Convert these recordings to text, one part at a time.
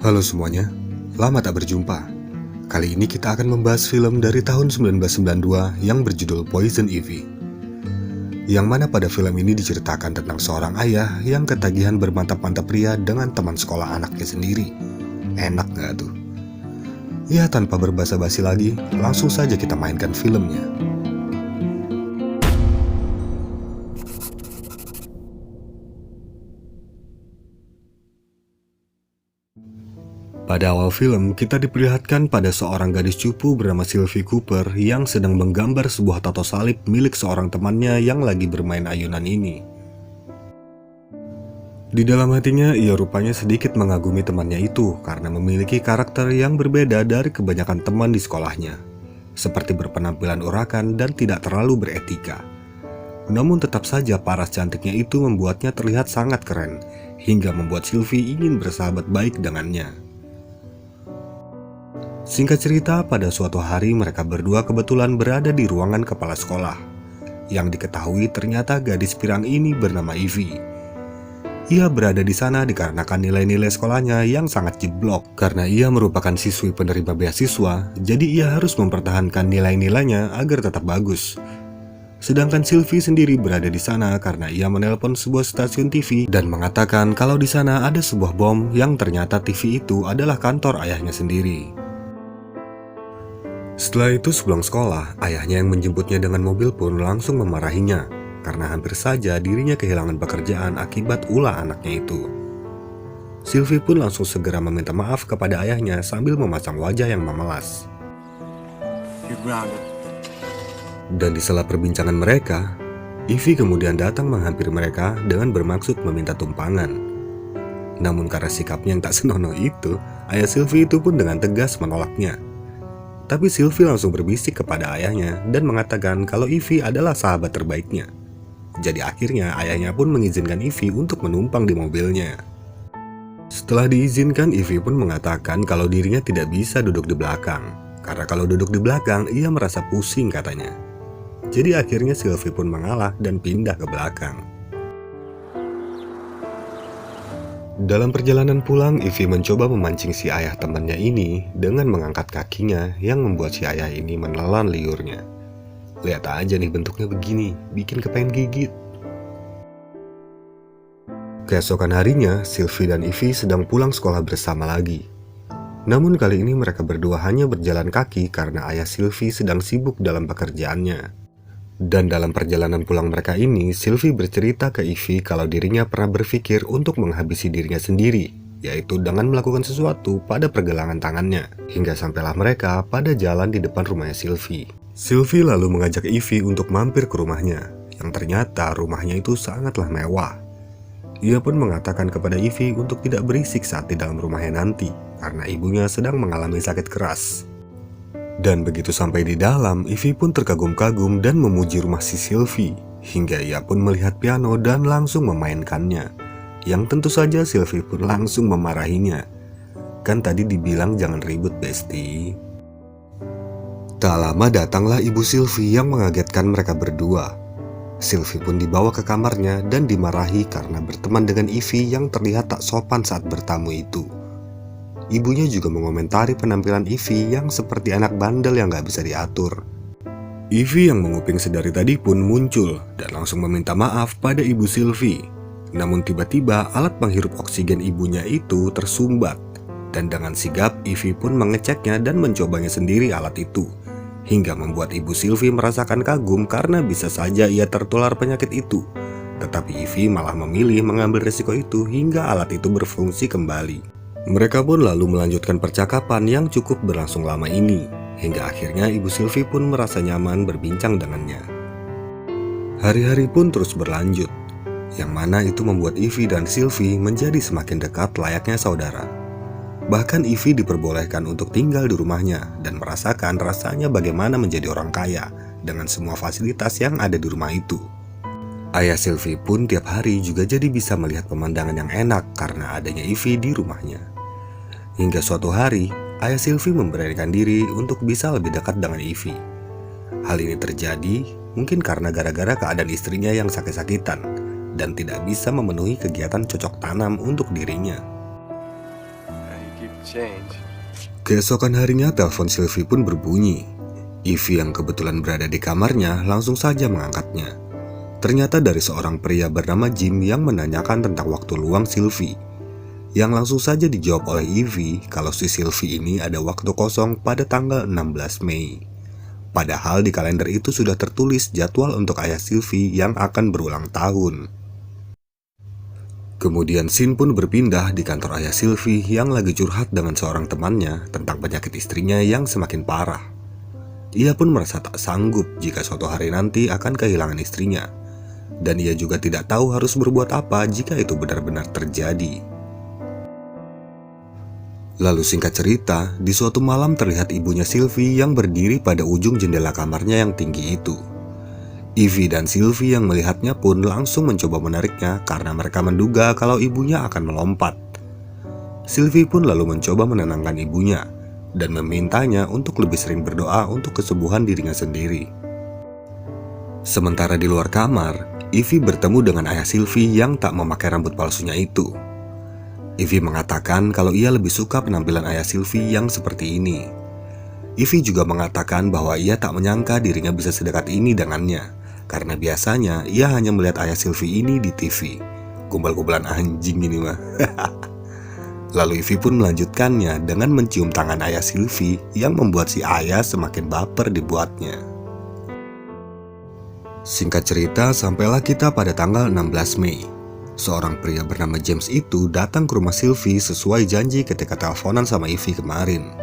Halo semuanya, lama tak berjumpa. Kali ini kita akan membahas film dari tahun 1992 yang berjudul Poison Ivy. Yang mana pada film ini diceritakan tentang seorang ayah yang ketagihan bermantap-mantap pria dengan teman sekolah anaknya sendiri. Enak gak tuh? Ya, tanpa berbasa-basi lagi, langsung saja kita mainkan filmnya. Pada awal film, kita diperlihatkan pada seorang gadis cupu bernama Sylvie Cooper yang sedang menggambar sebuah tato salib milik seorang temannya yang lagi bermain ayunan ini. Di dalam hatinya, ia rupanya sedikit mengagumi temannya itu karena memiliki karakter yang berbeda dari kebanyakan teman di sekolahnya, seperti berpenampilan urakan dan tidak terlalu beretika. Namun tetap saja paras cantiknya itu membuatnya terlihat sangat keren, hingga membuat Sylvie ingin bersahabat baik dengannya. Singkat cerita, pada suatu hari mereka berdua kebetulan berada di ruangan kepala sekolah. Yang diketahui ternyata gadis pirang ini bernama Ivy. Ia berada di sana dikarenakan nilai-nilai sekolahnya yang sangat jeblok. Karena ia merupakan siswi penerima beasiswa, jadi ia harus mempertahankan nilai-nilainya agar tetap bagus. Sedangkan Sylvie sendiri berada di sana karena ia menelpon sebuah stasiun TV dan mengatakan kalau di sana ada sebuah bom yang ternyata TV itu adalah kantor ayahnya sendiri. Setelah itu sepulang sekolah, ayahnya yang menjemputnya dengan mobil pun langsung memarahinya karena hampir saja dirinya kehilangan pekerjaan akibat ulah anaknya itu. Sylvie pun langsung segera meminta maaf kepada ayahnya sambil memasang wajah yang memelas. Dan di sela perbincangan mereka, Ivy kemudian datang menghampiri mereka dengan bermaksud meminta tumpangan. Namun karena sikapnya yang tak senonoh itu, ayah Sylvie itu pun dengan tegas menolaknya. Tapi Sylvie langsung berbisik kepada ayahnya dan mengatakan kalau Ivy adalah sahabat terbaiknya. Jadi akhirnya ayahnya pun mengizinkan Ivy untuk menumpang di mobilnya. Setelah diizinkan, Ivy pun mengatakan kalau dirinya tidak bisa duduk di belakang. Karena kalau duduk di belakang, ia merasa pusing katanya. Jadi akhirnya Sylvie pun mengalah dan pindah ke belakang. Dalam perjalanan pulang, Ivy mencoba memancing si ayah temannya ini dengan mengangkat kakinya yang membuat si ayah ini menelan liurnya. Lihat aja nih bentuknya begini, bikin kepengen gigit. Keesokan harinya, Sylvie dan Ivy sedang pulang sekolah bersama lagi. Namun kali ini mereka berdua hanya berjalan kaki karena ayah Sylvie sedang sibuk dalam pekerjaannya. Dan dalam perjalanan pulang mereka ini, Sylvie bercerita ke Ivy kalau dirinya pernah berpikir untuk menghabisi dirinya sendiri, yaitu dengan melakukan sesuatu pada pergelangan tangannya, hingga sampailah mereka pada jalan di depan rumahnya Sylvie. Sylvie lalu mengajak Ivy untuk mampir ke rumahnya, yang ternyata rumahnya itu sangatlah mewah. Ia pun mengatakan kepada Ivy untuk tidak berisik saat di dalam rumahnya nanti, karena ibunya sedang mengalami sakit keras. Dan begitu sampai di dalam, Ivy pun terkagum-kagum dan memuji rumah si Sylvie, hingga ia pun melihat piano dan langsung memainkannya. Yang tentu saja Sylvie pun langsung memarahinya. Kan tadi dibilang jangan ribut, Besti. Tak lama datanglah ibu Sylvie yang mengagetkan mereka berdua. Sylvie pun dibawa ke kamarnya dan dimarahi karena berteman dengan Ivy yang terlihat tak sopan saat bertamu itu. Ibunya juga mengomentari penampilan Ivy yang seperti anak bandel yang gak bisa diatur. Ivy yang menguping sedari tadi pun muncul dan langsung meminta maaf pada ibu Sylvie. Namun tiba-tiba alat penghirup oksigen ibunya itu tersumbat. Dan dengan sigap Ivy pun mengeceknya dan mencobanya sendiri alat itu. Hingga membuat ibu Sylvie merasakan kagum karena bisa saja ia tertular penyakit itu. Tetapi Ivy malah memilih mengambil risiko itu hingga alat itu berfungsi kembali. Mereka pun lalu melanjutkan percakapan yang cukup berlangsung lama ini. Hingga akhirnya ibu Sylvie pun merasa nyaman berbincang dengannya. Hari-hari pun terus berlanjut. Yang mana itu membuat Ivy dan Sylvie menjadi semakin dekat layaknya saudara. Bahkan Ivy diperbolehkan untuk tinggal di rumahnya dan merasakan rasanya bagaimana menjadi orang kaya dengan semua fasilitas yang ada di rumah itu. Ayah Sylvie pun tiap hari juga jadi bisa melihat pemandangan yang enak karena adanya Ivy di rumahnya. Hingga suatu hari, ayah Sylvie memberanikan diri untuk bisa lebih dekat dengan Ivy. Hal ini terjadi mungkin karena gara-gara keadaan istrinya yang sakit-sakitan dan tidak bisa memenuhi kegiatan cocok tanam untuk dirinya. Keesokan harinya telepon Sylvie pun berbunyi. Ivy yang kebetulan berada di kamarnya langsung saja mengangkatnya. Ternyata dari seorang pria bernama Jim yang menanyakan tentang waktu luang Sylvie. Yang langsung saja dijawab oleh Ivy kalau si Sylvie ini ada waktu kosong pada tanggal 16 Mei. Padahal di kalender itu sudah tertulis jadwal untuk ayah Sylvie yang akan berulang tahun. Kemudian scene pun berpindah di kantor ayah Sylvie yang lagi curhat dengan seorang temannya tentang penyakit istrinya yang semakin parah. Ia pun merasa tak sanggup jika suatu hari nanti akan kehilangan istrinya. Dan ia juga tidak tahu harus berbuat apa jika itu benar-benar terjadi. Lalu singkat cerita, di suatu malam terlihat ibunya Sylvie yang berdiri pada ujung jendela kamarnya yang tinggi itu. Ivy dan Sylvie yang melihatnya pun langsung mencoba menariknya karena mereka menduga kalau ibunya akan melompat. Sylvie pun lalu mencoba menenangkan ibunya dan memintanya untuk lebih sering berdoa untuk kesembuhan dirinya sendiri. Sementara di luar kamar, Ivy bertemu dengan ayah Sylvie yang tak memakai rambut palsunya itu. Ivy mengatakan kalau ia lebih suka penampilan ayah Sylvie yang seperti ini. Ivy juga mengatakan bahwa ia tak menyangka dirinya bisa sedekat ini dengannya. Karena biasanya ia hanya melihat ayah Sylvie ini di TV. Gombal-gombalan anjing ini mah. Lalu Ivy pun melanjutkannya dengan mencium tangan ayah Sylvie yang membuat si ayah semakin baper dibuatnya. Singkat cerita, sampailah kita pada tanggal 16 Mei. Seorang pria bernama James itu datang ke rumah Sylvie sesuai janji ketika teleponan sama Ivy kemarin.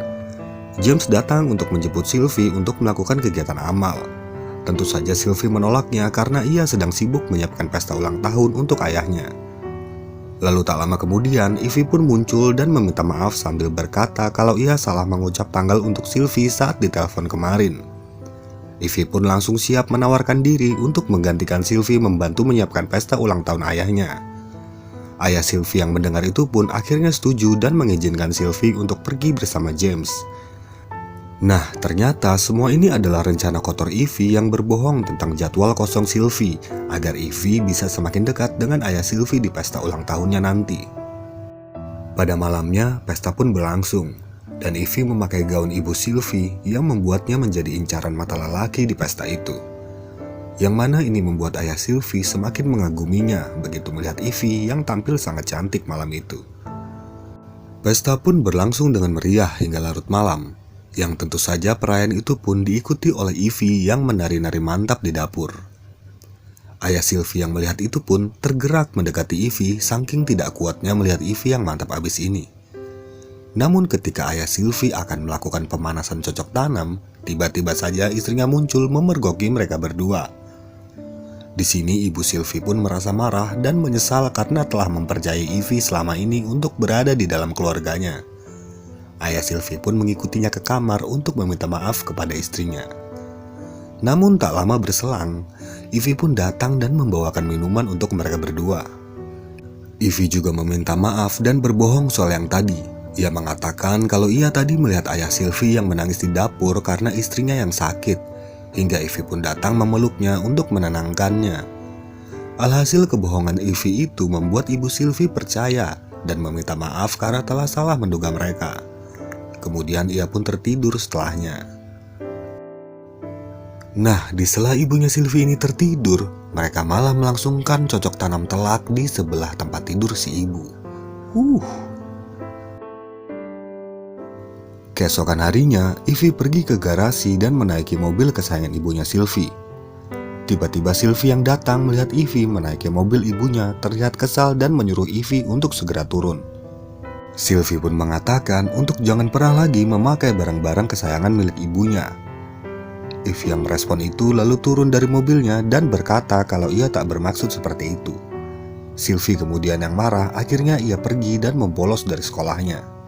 James datang untuk menjemput Sylvie untuk melakukan kegiatan amal. Tentu saja Sylvie menolaknya karena ia sedang sibuk menyiapkan pesta ulang tahun untuk ayahnya. Lalu tak lama kemudian, Ivy pun muncul dan meminta maaf sambil berkata kalau ia salah mengucap tanggal untuk Sylvie saat ditelepon kemarin. Ivy pun langsung siap menawarkan diri untuk menggantikan Sylvie membantu menyiapkan pesta ulang tahun ayahnya. Ayah Sylvie yang mendengar itu pun akhirnya setuju dan mengizinkan Sylvie untuk pergi bersama James. Nah, ternyata semua ini adalah rencana kotor Ivy yang berbohong tentang jadwal kosong Sylvie agar Ivy bisa semakin dekat dengan ayah Sylvie di pesta ulang tahunnya nanti. Pada malamnya, pesta pun berlangsung dan Ivy memakai gaun ibu Sylvie yang membuatnya menjadi incaran mata lelaki di pesta itu. Yang mana ini membuat ayah Sylvie semakin mengaguminya begitu melihat Ivy yang tampil sangat cantik malam itu. Pesta pun berlangsung dengan meriah hingga larut malam. Yang tentu saja perayaan itu pun diikuti oleh Ivy yang menari-nari mantap di dapur. Ayah Sylvie yang melihat itu pun tergerak mendekati Ivy saking tidak kuatnya melihat Ivy yang mantap abis ini. Namun ketika ayah Sylvie akan melakukan pemanasan cocok tanam, tiba-tiba saja istrinya muncul memergoki mereka berdua. Di sini ibu Sylvie pun merasa marah dan menyesal karena telah mempercayai Ivy selama ini untuk berada di dalam keluarganya. Ayah Sylvie pun mengikutinya ke kamar untuk meminta maaf kepada istrinya. Namun tak lama berselang, Ivy pun datang dan membawakan minuman untuk mereka berdua. Ivy juga meminta maaf dan berbohong soal yang tadi. Ia mengatakan kalau ia tadi melihat ayah Sylvie yang menangis di dapur karena istrinya yang sakit, hingga Ivy pun datang memeluknya untuk menenangkannya. Alhasil kebohongan Ivy itu membuat ibu Sylvie percaya dan meminta maaf karena telah salah menduga mereka. Kemudian ia pun tertidur setelahnya. Nah, di sela ibunya Sylvie ini tertidur, mereka malah melangsungkan cocok tanam telak di sebelah tempat tidur si ibu. Keesokan harinya, Ivy pergi ke garasi dan menaiki mobil kesayangan ibunya Sylvie. Tiba-tiba Sylvie yang datang melihat Ivy menaiki mobil ibunya terlihat kesal dan menyuruh Ivy untuk segera turun. Sylvie pun mengatakan untuk jangan pernah lagi memakai barang-barang kesayangan milik ibunya. Ivy yang merespon itu lalu turun dari mobilnya dan berkata kalau ia tak bermaksud seperti itu. Sylvie kemudian yang marah, akhirnya ia pergi dan membolos dari sekolahnya.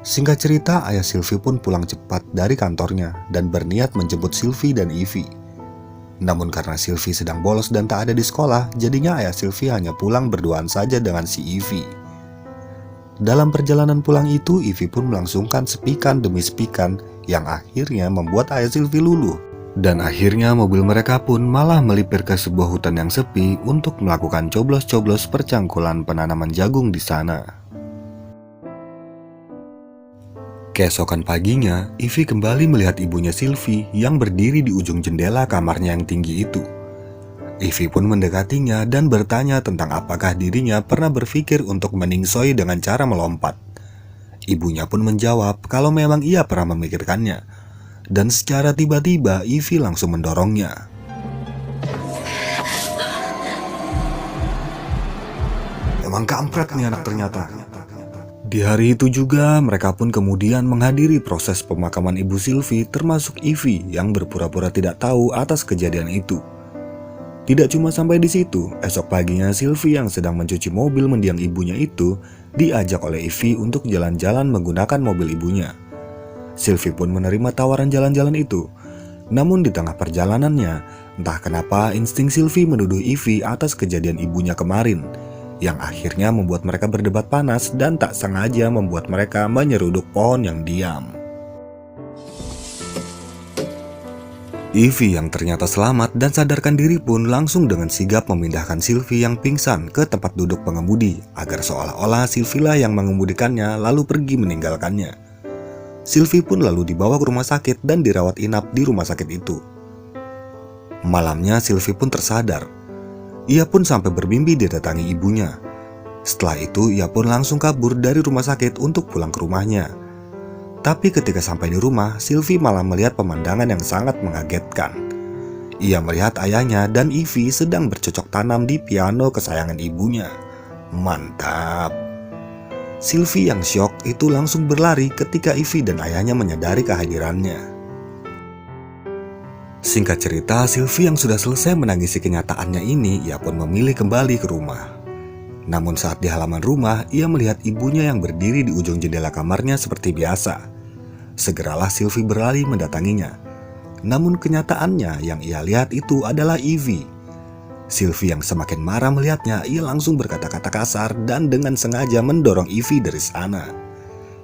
Singkat cerita, ayah Sylvie pun pulang cepat dari kantornya dan berniat menjemput Sylvie dan Ivy. Namun karena Sylvie sedang bolos dan tak ada di sekolah, jadinya ayah Sylvie hanya pulang berduaan saja dengan si Ivy. Dalam perjalanan pulang itu, Ivy pun melangsungkan sepikan demi sepikan yang akhirnya membuat ayah Sylvie luluh. Dan akhirnya mobil mereka pun malah melipir ke sebuah hutan yang sepi untuk melakukan coblos-coblos percangkulan penanaman jagung di sana. Keesokan paginya, Ivy kembali melihat ibunya Sylvie yang berdiri di ujung jendela kamarnya yang tinggi itu. Ivy pun mendekatinya dan bertanya tentang apakah dirinya pernah berpikir untuk meningsoi dengan cara melompat. Ibunya pun menjawab kalau memang ia pernah memikirkannya. Dan secara tiba-tiba Ivy langsung mendorongnya. Emang kampret nih anak ternyata. Di hari itu juga mereka pun kemudian menghadiri proses pemakaman ibu Sylvie termasuk Ivy yang berpura-pura tidak tahu atas kejadian itu. Tidak cuma sampai di situ, esok paginya Sylvie yang sedang mencuci mobil mendiang ibunya itu diajak oleh Ivy untuk jalan-jalan menggunakan mobil ibunya. Sylvie pun menerima tawaran jalan-jalan itu. Namun di tengah perjalanannya, entah kenapa insting Sylvie menuduh Ivy atas kejadian ibunya kemarin, yang akhirnya membuat mereka berdebat panas dan tak sengaja membuat mereka menyeruduk pohon yang diam. Ivy yang ternyata selamat dan sadarkan diri pun langsung dengan sigap memindahkan Sylvie yang pingsan ke tempat duduk pengemudi agar seolah-olah Sylvie lah yang mengemudikannya lalu pergi meninggalkannya. Sylvie pun lalu dibawa ke rumah sakit dan dirawat inap di rumah sakit itu. Malamnya Sylvie pun tersadar. Ia pun sampai bermimpi didatangi ibunya. Setelah itu ia pun langsung kabur dari rumah sakit untuk pulang ke rumahnya. Tapi ketika sampai di rumah, Sylvie malah melihat pemandangan yang sangat mengagetkan. Ia melihat ayahnya dan Ivy sedang bercocok tanam di piano kesayangan ibunya. Mantap. Sylvie yang syok itu langsung berlari ketika Ivy dan ayahnya menyadari kehadirannya. Singkat cerita, Sylvie yang sudah selesai menangisi kenyataannya ini, ia pun memilih kembali ke rumah. Namun saat di halaman rumah, ia melihat ibunya yang berdiri di ujung jendela kamarnya seperti biasa. Segeralah Sylvie berlari mendatanginya. Namun kenyataannya yang ia lihat itu adalah Ivy. Sylvie yang semakin marah melihatnya, ia langsung berkata-kata kasar dan dengan sengaja mendorong Ivy dari sana.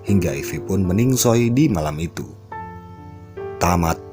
Hingga Ivy pun meningsoi di malam itu. Tamat.